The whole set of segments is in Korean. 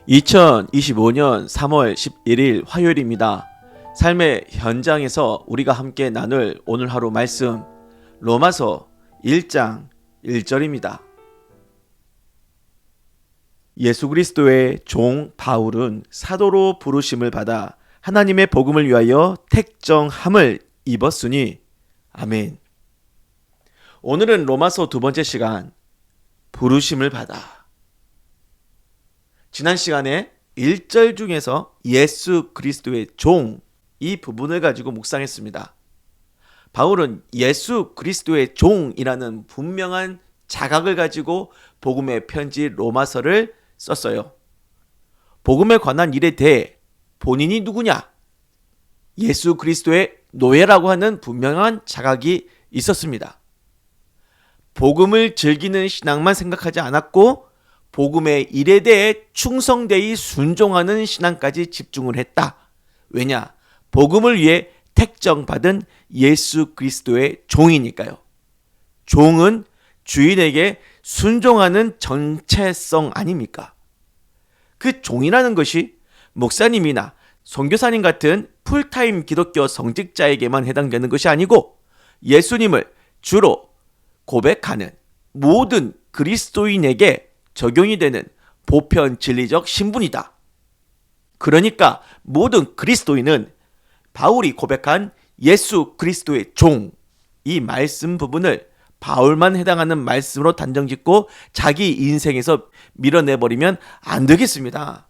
2025년 3월 11일 화요일입니다. 삶의 현장에서 우리가 함께 나눌 오늘 하루 말씀 로마서 1장 1절입니다. 예수 그리스도의 종 바울은 사도로 부르심을 받아 하나님의 복음을 위하여 택정함을 입었으니 아멘. 오늘은 로마서 두 번째 시간 부르심을 받아. 지난 시간에 1절 중에서 예수 그리스도의 종 이 부분을 가지고 묵상했습니다. 바울은 예수 그리스도의 종이라는 분명한 자각을 가지고 복음의 편지 로마서를 썼어요. 복음에 관한 일에 대해 본인이 누구냐? 예수 그리스도의 노예라고 하는 분명한 자각이 있었습니다. 복음을 즐기는 신앙만 생각하지 않았고 복음의 일에 대해 충성되이 순종하는 신앙까지 집중을 했다. 왜냐? 복음을 위해 택정받은 예수 그리스도의 종이니까요. 종은 주인에게 순종하는 정체성 아닙니까? 그 종이라는 것이 목사님이나 선교사님 같은 풀타임 기독교 성직자에게만 해당되는 것이 아니고 예수님을 주로 고백하는 모든 그리스도인에게 적용이 되는 보편 진리적 신분이다. 그러니까 모든 그리스도인은 바울이 고백한 예수 그리스도의 종, 이 말씀 부분을 바울만 해당하는 말씀으로 단정짓고 자기 인생에서 밀어내버리면 안 되겠습니다.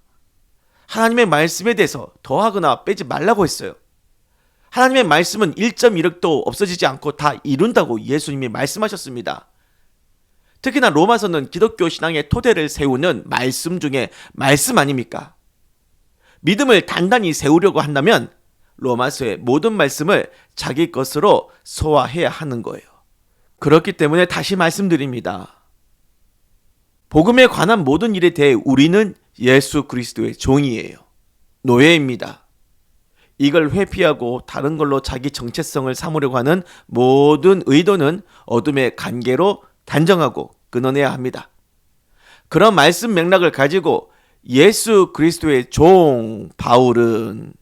하나님의 말씀에 대해서 더하거나 빼지 말라고 했어요. 하나님의 말씀은 1.1획도 없어지지 않고 다 이룬다고 예수님이 말씀하셨습니다. 특히나 로마서는 기독교 신앙의 토대를 세우는 말씀 중에 말씀 아닙니까? 믿음을 단단히 세우려고 한다면 로마서의 모든 말씀을 자기 것으로 소화해야 하는 거예요. 그렇기 때문에 다시 말씀드립니다. 복음에 관한 모든 일에 대해 우리는 예수 그리스도의 종이에요. 노예입니다. 이걸 회피하고 다른 걸로 자기 정체성을 삼으려고 하는 모든 의도는 어둠의 관계로 단정하고 끊어내야 합니다. 그런 말씀 맥락을 가지고 예수 그리스도의 종 바울은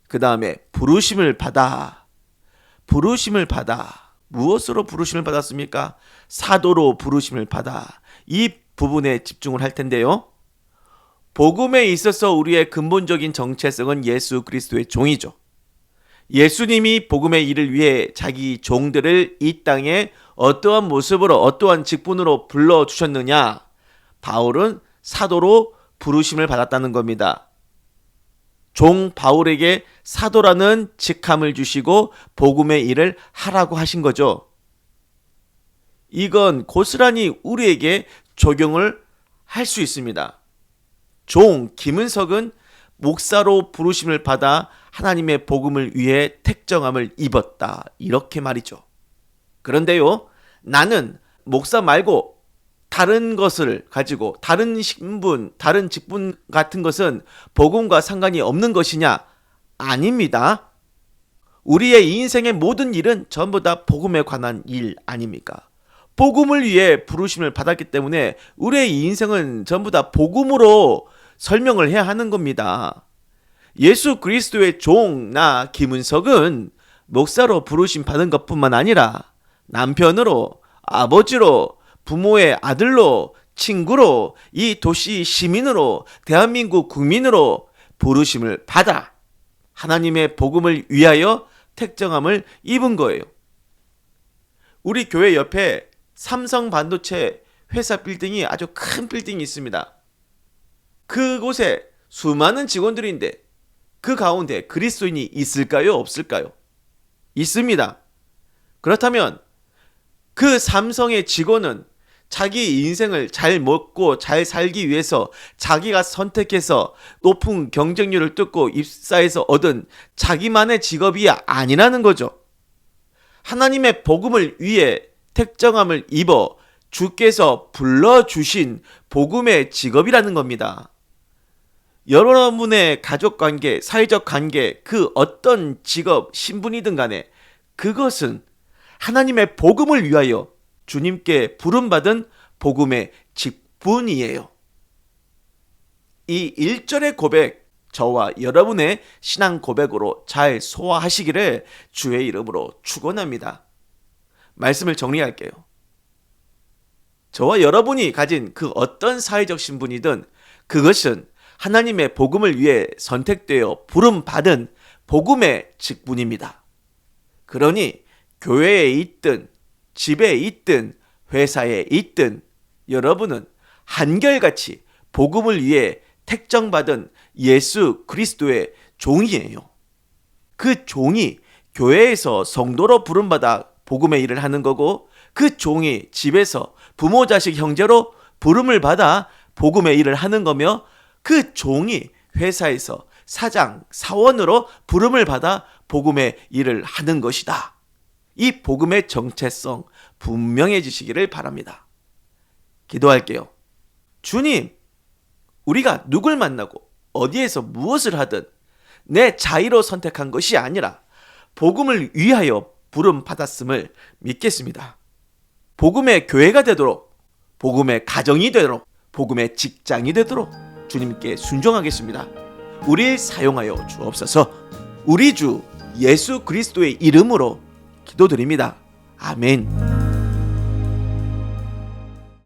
그 다음에 부르심을 받아 무엇으로 부르심을 받았습니까? 사도로 부르심을 받아 이 부분에 집중을 할 텐데요. 복음에 있어서 우리의 근본적인 정체성은 예수 그리스도의 종이죠. 예수님이 복음의 일을 위해 자기 종들을 이 땅에 어떠한 모습으로 어떠한 직분으로 불러주셨느냐? 바울은 사도로 부르심을 받았다는 겁니다. 종 바울에게 사도라는 직함을 주시고 복음의 일을 하라고 하신 거죠. 이건 고스란히 우리에게 적용을 할 수 있습니다. 종 김은석은 목사로 부르심을 받아 하나님의 복음을 위해 택정함을 입었다. 이렇게 말이죠. 그런데요, 나는 목사 말고 다른 것을 가지고 다른 신분, 다른 직분 같은 것은 복음과 상관이 없는 것이냐? 아닙니다. 우리의 인생의 모든 일은 전부 다 복음에 관한 일 아닙니까? 복음을 위해 부르심을 받았기 때문에 우리의 인생은 전부 다 복음으로 설명을 해야 하는 겁니다. 예수 그리스도의 종, 나 김은석은 목사로 부르심 받은 것뿐만 아니라 남편으로, 아버지로, 부모의 아들로, 친구로, 이 도시 시민으로, 대한민국 국민으로 부르심을 받아 하나님의 복음을 위하여 택정함을 입은 거예요. 우리 교회 옆에 삼성 반도체 회사 빌딩이 아주 큰 빌딩이 있습니다. 그곳에 수많은 직원들인데 그 가운데 그리스도인이 있을까요? 없을까요? 있습니다. 그렇다면 그 삼성의 직원은 자기 인생을 잘 먹고 잘 살기 위해서 자기가 선택해서 높은 경쟁률을 뚫고 입사해서 얻은 자기만의 직업이 아니라는 거죠. 하나님의 복음을 위해 택정함을 입어 주께서 불러주신 복음의 직업이라는 겁니다. 여러분의 가족관계, 사회적 관계, 그 어떤 직업, 신분이든 간에 그것은 하나님의 복음을 위하여 주님께 부름받은 복음의 직분이에요. 이 1절의 고백, 저와 여러분의 신앙 고백으로 잘 소화하시기를 주의 이름으로 축원합니다. 말씀을 정리할게요. 저와 여러분이 가진 그 어떤 사회적 신분이든 그것은 하나님의 복음을 위해 선택되어 부름받은 복음의 직분입니다. 그러니 교회에 있든 집에 있든 회사에 있든 여러분은 한결같이 복음을 위해 택정받은 예수 그리스도의 종이에요. 그 종이 교회에서 성도로 부름받아 복음의 일을 하는 거고, 그 종이 집에서 부모 자식 형제로 부름을 받아 복음의 일을 하는 거며, 그 종이 회사에서 사장 사원으로 부름을 받아 복음의 일을 하는 것이다. 이 복음의 정체성 분명해지시기를 바랍니다. 기도할게요. 주님, 우리가 누굴 만나고 어디에서 무엇을 하든 내 자의로 선택한 것이 아니라 복음을 위하여 부름 받았음을 믿겠습니다. 복음의 교회가 되도록, 복음의 가정이 되도록, 복음의 직장이 되도록 주님께 순종하겠습니다. 우리를 사용하여 주옵소서. 우리 주 예수 그리스도의 이름으로 기도드립니다. 아멘.